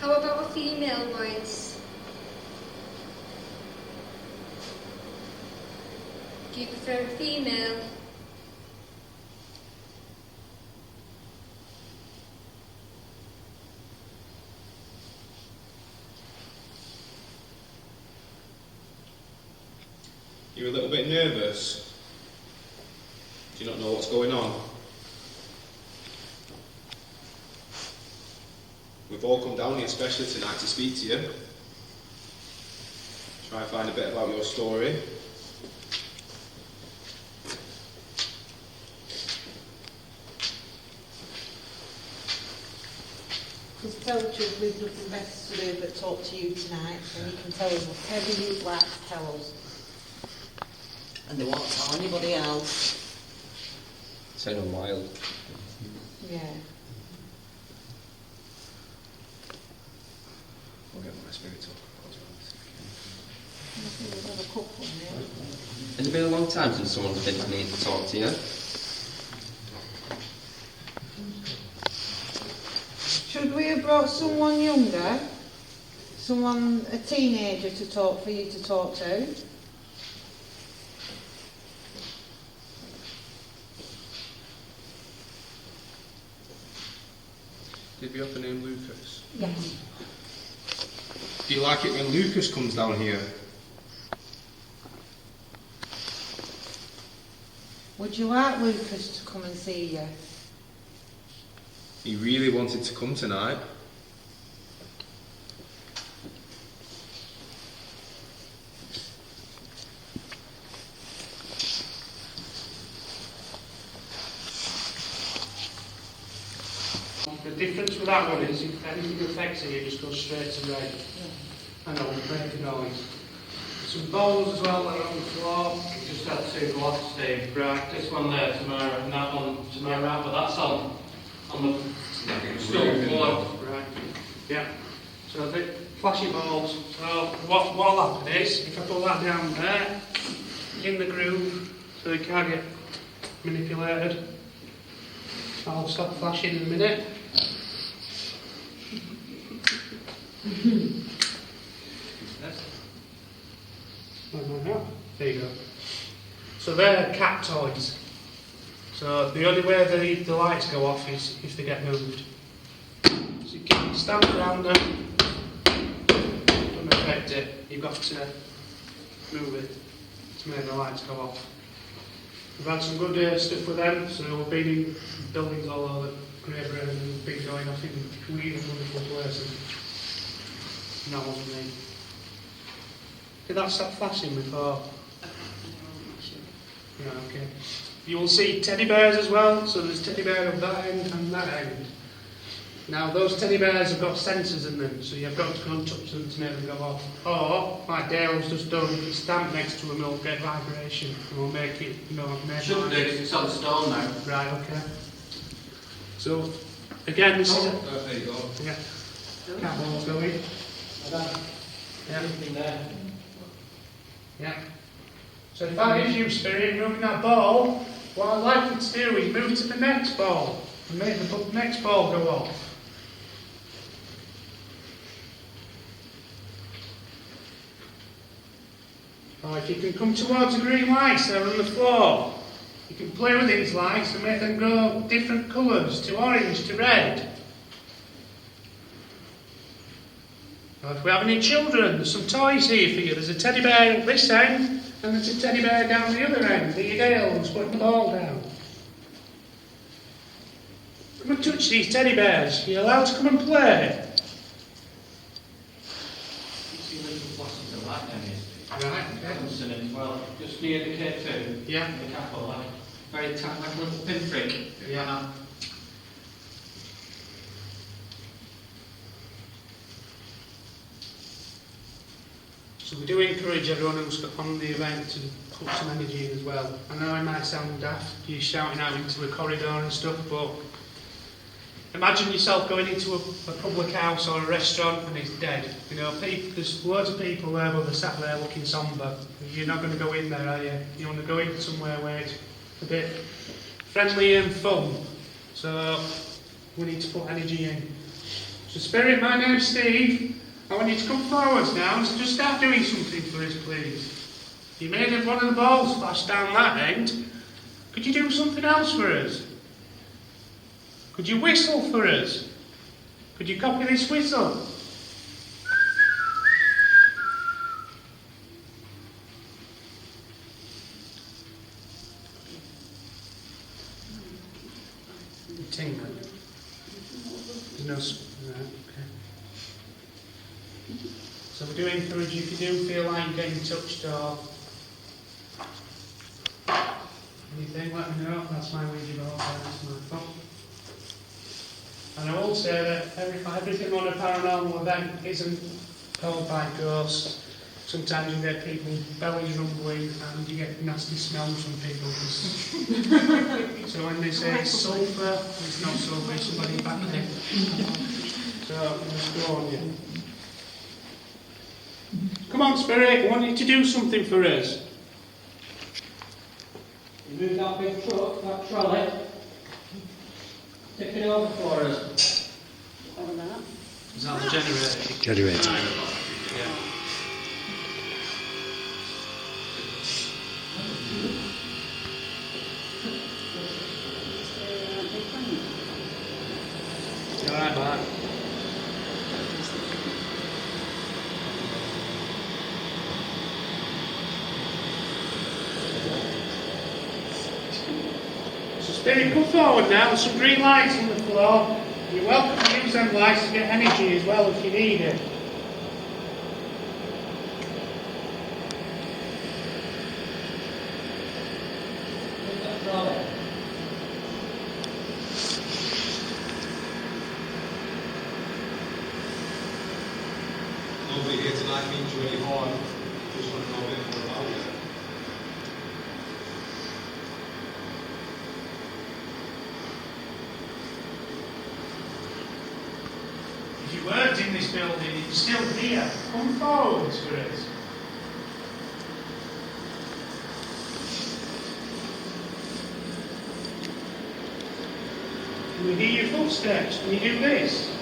[SPEAKER 8] How about a female voice? Do you prefer a female?
[SPEAKER 1] You're a little bit nervous. Do you not know what's going on? We've all come down here especially tonight to speak to you. Try and find a bit about your story.
[SPEAKER 10] Just tell the truth, we've nothing better to do but talk to you tonight, and you can tell us whatever you'd like to tell us. And they won't tell anybody else.
[SPEAKER 9] Sounding wild.
[SPEAKER 10] Yeah.
[SPEAKER 1] I'll get my spirit talk.
[SPEAKER 10] We've got a couple now.
[SPEAKER 9] Has it been a long time since someone's been here to talk to you?
[SPEAKER 10] Should we have brought someone younger? Someone, a teenager to talk, for you to talk to?
[SPEAKER 1] Did we have the name Lucas?
[SPEAKER 10] Yes.
[SPEAKER 1] Do you like it when Lucas comes down here?
[SPEAKER 10] Would you like Lucas to come and see you?
[SPEAKER 1] He really wanted to come tonight.
[SPEAKER 4] The difference with that one is if anything affects it, it just goes straight to red. And it'll make a noise. Some bowls as well that are on the floor. We just had two blocks, Steve.
[SPEAKER 5] Right, this one there to my right and that one to my right, but that's on on the stone floor.
[SPEAKER 4] Right. Yeah. So the flashy balls. So what'll happen is, if I put that down there, in the groove, so they can't get manipulated, I'll stop flashing in a minute. There you go. So they're cat toys. So the only way the lights go off is if they get moved. So you can stand around them, don't affect it, you've got to move it to make the lights go off. We've had some good stuff with them, so we've been in buildings all over Great Britain and we've been going off in weird and wonderful places. And that wasn't me. Did that stop flashing before? Yeah, okay. You will see teddy bears as well, so there's teddy bear of that end and that end. Now those teddy bears have got sensors in them, so you've got to go and touch them to make them go off. Or, like Dale's just done, if you stand next to them it'll get vibration and will make it, make
[SPEAKER 5] Shouldn't do, 'cause it's on stone now.
[SPEAKER 4] Right, okay. So, again, this is a...
[SPEAKER 1] There you go.
[SPEAKER 4] Yeah. Cat balls going. Yeah.
[SPEAKER 5] There.
[SPEAKER 4] Yeah. So if that is you, Spirit, moving that ball, what I'd like you to do is move to the next ball and make the next ball go off. Or if you can come towards the green lights that are on the floor, you can play with these lights and make them go different colours, to orange, to red. Or if we have any children, there's some toys here for you. There's a teddy bear at this end, and there's a teddy bear down the other end. There you go, who's putting the ball down. Come and touch these teddy bears. You're allowed to come and play.
[SPEAKER 5] You see little flashes of light down here.
[SPEAKER 4] Right, okay.
[SPEAKER 5] Well, just near the K2,
[SPEAKER 4] Yeah.
[SPEAKER 5] the capital, like very tight, like a little pinprick.
[SPEAKER 4] Yeah. So we do encourage everyone who's on the event to put some energy in as well. I know it might sound daft, you're shouting out into a corridor and stuff, but imagine yourself going into a public house or a restaurant and it's dead. There's loads of people there, but they're sat there looking sombre. You're not going to go in there, are you? You want to go in somewhere where it's a bit friendly and fun. So we need to put energy in. So Spirit, my name's Steve. I want you to come forwards now and just start doing something for us, please. You made one of the balls flash down that end. Could you do something else for us? Could you whistle for us? Could you copy this whistle? Tingle. There's no... Right, okay. So we do encourage you, if you do feel like you're getting touched or anything, let me know. That's my Ouija board, that's my phone. And I will say that everything on a paranormal event isn't caused by ghosts. Sometimes you get people bellies rumbling and you get nasty smells from people. So when they say it's sulphur, it's not sulphur, it's somebody back there. So just go on you. Come on, Spirit, I want you to do something for us.
[SPEAKER 5] You move that big truck, that trolley, take it over for us.
[SPEAKER 4] Is that the generator?
[SPEAKER 2] Generator.
[SPEAKER 4] Yeah. You alright, Mark? So Spirit, come forward now. There's some green lights on the floor. You're welcome to use them lights to get energy as well if you need it.
[SPEAKER 5] Move that trolley.
[SPEAKER 1] Nobody here tonight means you any harm. Just want to know a bit more about it.
[SPEAKER 4] If you weren't in this building, you're still here. Come forwards for us. Can we hear your footsteps? Can you do this?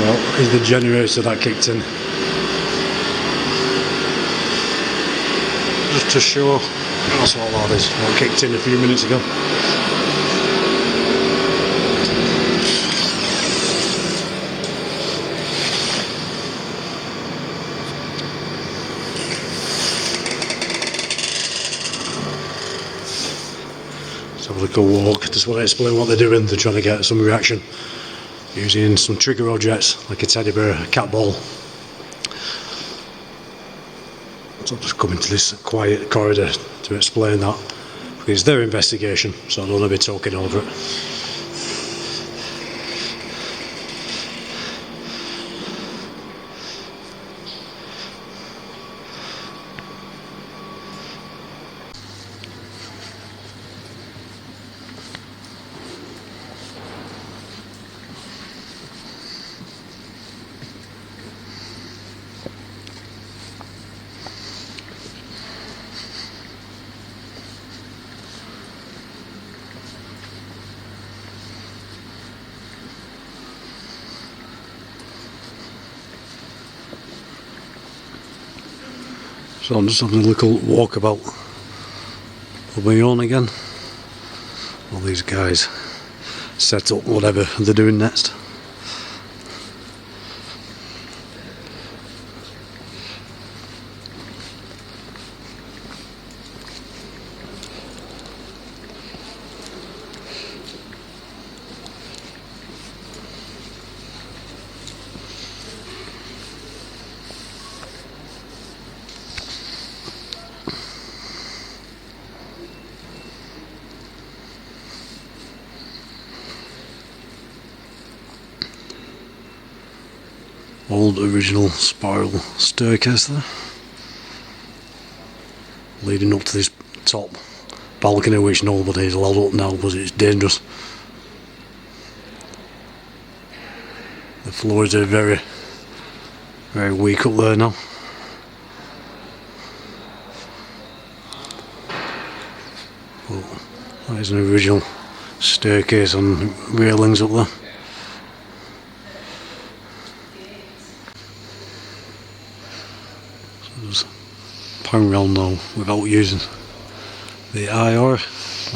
[SPEAKER 2] Well, is the generator that kicked in. Just to show that's what that is. It kicked in a few minutes ago. Let's have a little walk. Just want to explain what they're doing. They're trying to get some reaction using some trigger objects like a teddy bear, a cat ball. So I'll just come into this quiet corridor to explain that, because it's their investigation, so I don't want to be talking over it. So I'm just having a little walkabout of my own again. All these guys set up whatever they're doing next. Old original spiral staircase there, leading up to this top balcony which nobody is allowed up now because it's dangerous. The floors are very, very weak up there now. But that is an original staircase and railings up there. Pound round now without using the IR,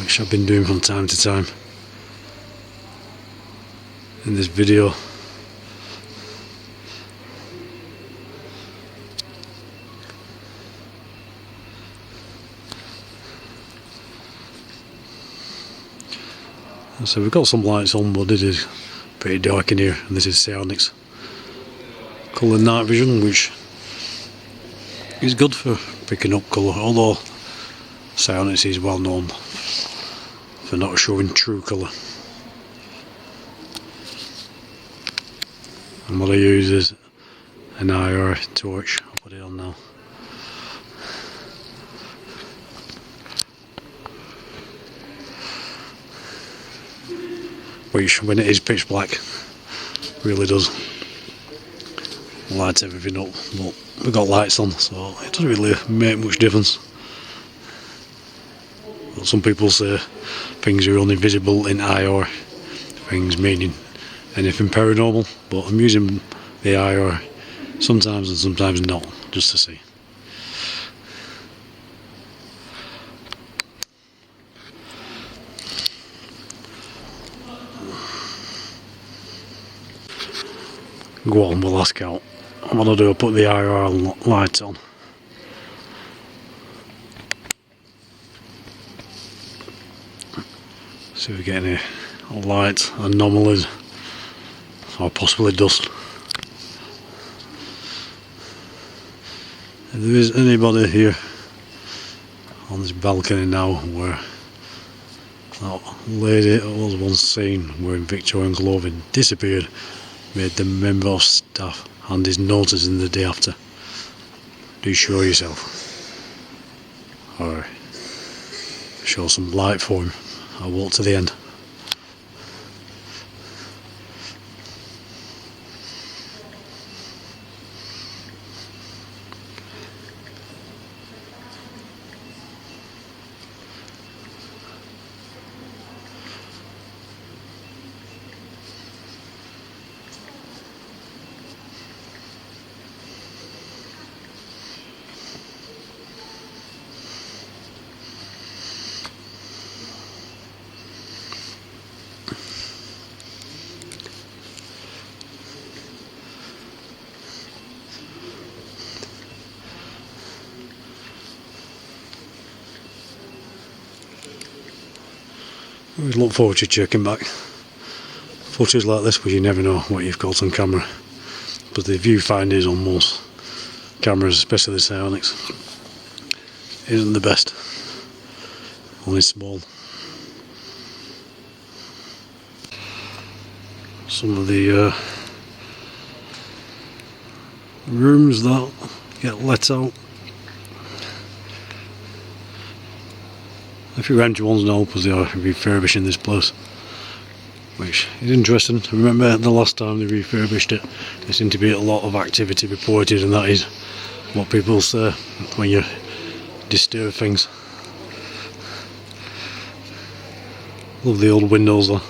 [SPEAKER 2] which I've been doing from time to time in this video. So we've got some lights on, but it is pretty dark in here, and this is Seance colour night vision, which is good for picking up colour, although Seance is well known for not showing true colour. And what I use is an IR torch. I'll put it on now. Which, when it is pitch black, really does light everything up, but we've got lights on, so it doesn't really make much difference. But some people say things are only visible in IR, things meaning anything paranormal, but I'm using the IR sometimes and sometimes not, just to see. Go on, we'll ask out. What I'll do, I'll put the IR lights on. See if we get any light anomalies or possibly dust. If there is anybody here on this balcony now where that lady that was once seen wearing Victorian clothing disappeared, made the member of staff hand his notice in the day after, do show yourself, or show some light for him. I'll walk to the end. We look forward to checking back. Footage like this, but you never know what you've got on camera. But the viewfinders on most cameras, especially the Seance, isn't the best. Only small. Some of the rooms that get let out. A few empty ones now because they are refurbishing this place, which is interesting. I remember the last time they refurbished it, there seemed to be a lot of activity reported, and that is what people say when you disturb things. Love the old windows though.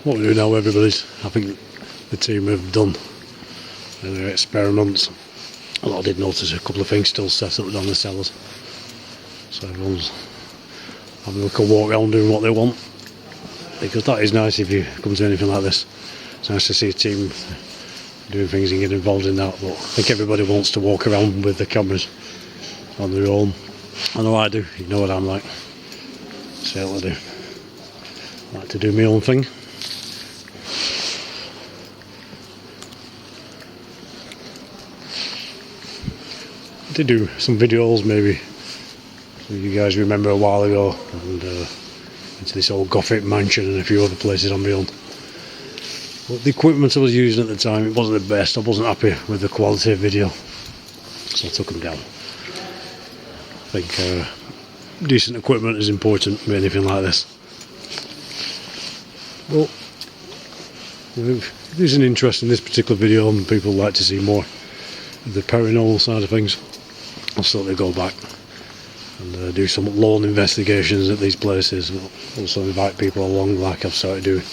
[SPEAKER 2] What we do now, everybody's, I think the team have done their experiments. Although I did notice a couple of things still set up down the cellars, so everyone's having a little walk around doing what they want, because that is nice if you come to anything like this. It's nice to see a team doing things and get involved in that, but I think everybody wants to walk around with the cameras on their own. I know I do, you know what I'm like. Certainly do. I like to do my own thing. I did do some videos, maybe you guys remember a while ago, and into this old Gothic mansion and a few other places on my own. But the equipment I was using at the time, it wasn't the best. I wasn't happy with the quality of video, so I took them down. I think decent equipment is important with anything like this. But if there's an interest in this particular video and people like to see more of the paranormal side of things, I'll certainly go back and do some lone investigations at these places. I'll also invite people along like I've started doing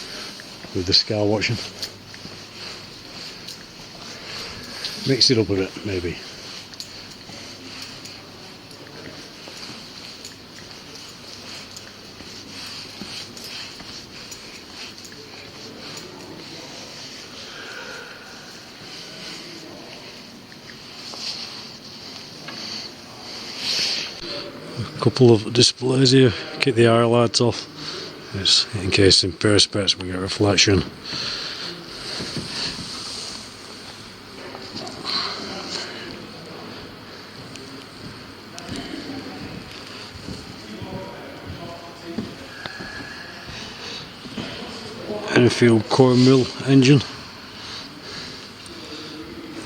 [SPEAKER 2] with the scar watching. Mix it up a bit, maybe. couple of displays here. Keep the eye lights off. It's in case in perspex we get reflection. Enfield core mill engine.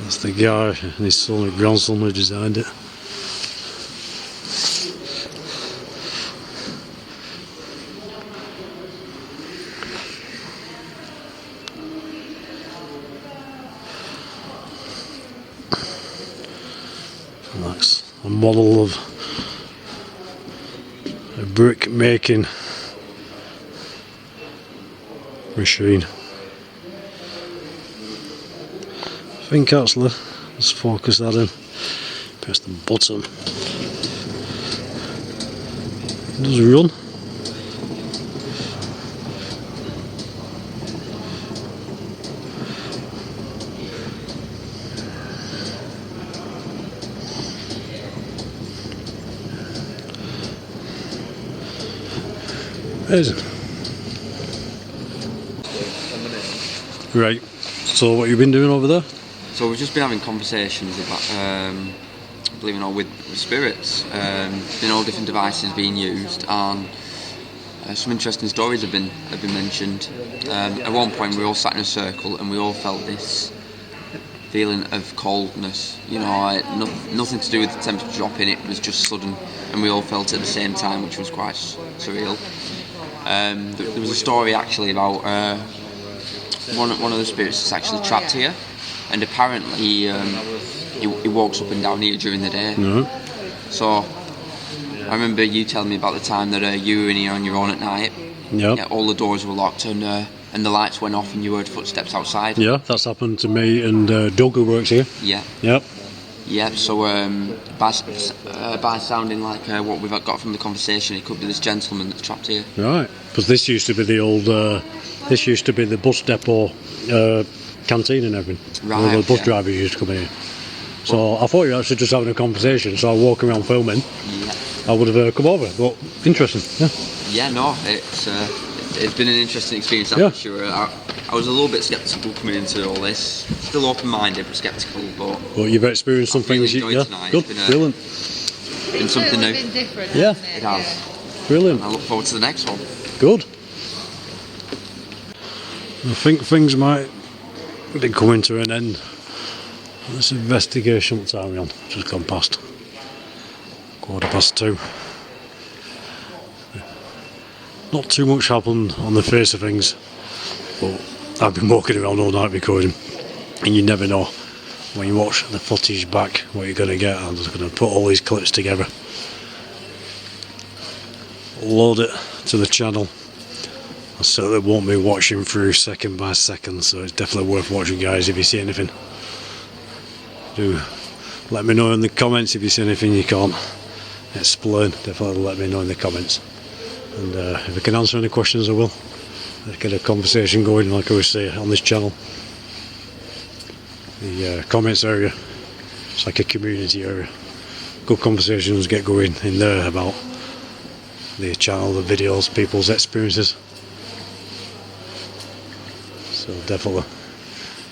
[SPEAKER 2] That's the guy and his son and grandson who designed it. And that's a model of a brick making machine. I think actually, let's focus that in. Press the button. It does run. Amazing. Right, so what you been doing over there?
[SPEAKER 3] So we've just been having conversations about, believe it or not, with spirits. All different devices being used, and some interesting stories have been mentioned. At one point we all sat in a circle and we all felt this feeling of coldness, nothing to do with the temperature dropping, it was just sudden, and we all felt it at the same time, which was quite surreal. There was a story actually about one of the spirits that's actually trapped here, and apparently he walks up and down here during the day. So I remember you telling me about the time that you were in here on your own at night. Yeah, all the doors were locked and the lights went off and you heard footsteps outside. Yeah,
[SPEAKER 2] that's happened to me and Doug who works here.
[SPEAKER 3] Yeah.
[SPEAKER 2] Yep.
[SPEAKER 3] Yeah, so by sounding like what we've got from the conversation, it could be this gentleman that's trapped here.
[SPEAKER 2] Right, because this used to be the old, this used to be the bus depot canteen and everything.
[SPEAKER 3] Right.
[SPEAKER 2] The bus drivers used to come in here. So I thought you were actually just having a conversation, so I walk around filming.
[SPEAKER 3] Yeah.
[SPEAKER 2] I would have come over, but interesting. Yeah.
[SPEAKER 3] Yeah, no, it's been an interesting experience, that's for sure. I was a little bit sceptical coming into all this. Still open-minded, but sceptical. But
[SPEAKER 2] you've experienced some things.
[SPEAKER 3] Good,
[SPEAKER 2] brilliant.
[SPEAKER 3] Been something new.
[SPEAKER 7] Different,
[SPEAKER 2] yeah,
[SPEAKER 3] it has.
[SPEAKER 2] Brilliant.
[SPEAKER 3] I look forward to the next one.
[SPEAKER 2] Good. I think things might be coming to an end. This investigation, what time are we on? Just gone past 2:15. Not too much happened on the face of things, but I've been walking around all night recording, and you never know when you watch the footage back what you're going to get. I'm just going to put all these clips together, load it to the channel. I certainly won't be watching through second by second, so it's definitely worth watching, guys. If you see anything, do let me know in the comments. If you see anything you can't explain, definitely let me know in the comments, and if I can answer any questions I will. Let's get a conversation going, like I always say on this channel. The comments area, it's like a community area. Good conversations get going in there about the channel, the videos, people's experiences. So definitely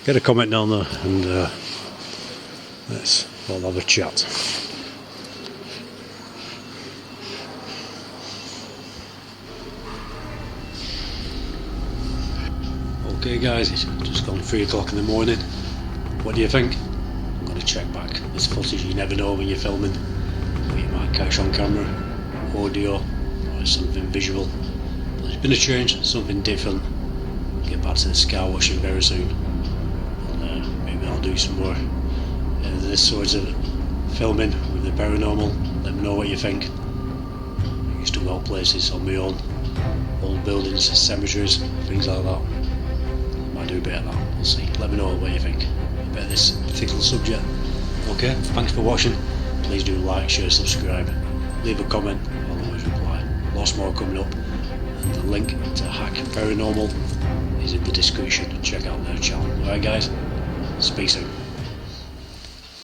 [SPEAKER 2] get a comment down there, and let's all have a chat. Okay guys, it's just gone 3 o'clock in the morning. What do you think? I'm going to check back. This footage, you never know when you're filming what you might catch on camera, audio, or something visual. There's been a change, something different. Get back to the sky watching very soon, and maybe I'll do some more this sort of filming with the paranormal. Let me know what you think. I used to go out places on my own, old buildings, cemeteries, things like that. Might do a bit of that, we'll see. Let me know what you think about this particular subject. Okay, thanks for watching. Please do like, share, subscribe, leave a comment, I'll always reply. Lots more coming up, and the link to HAK Paranormal is in the description. Check out their channel. Alright guys, speak soon.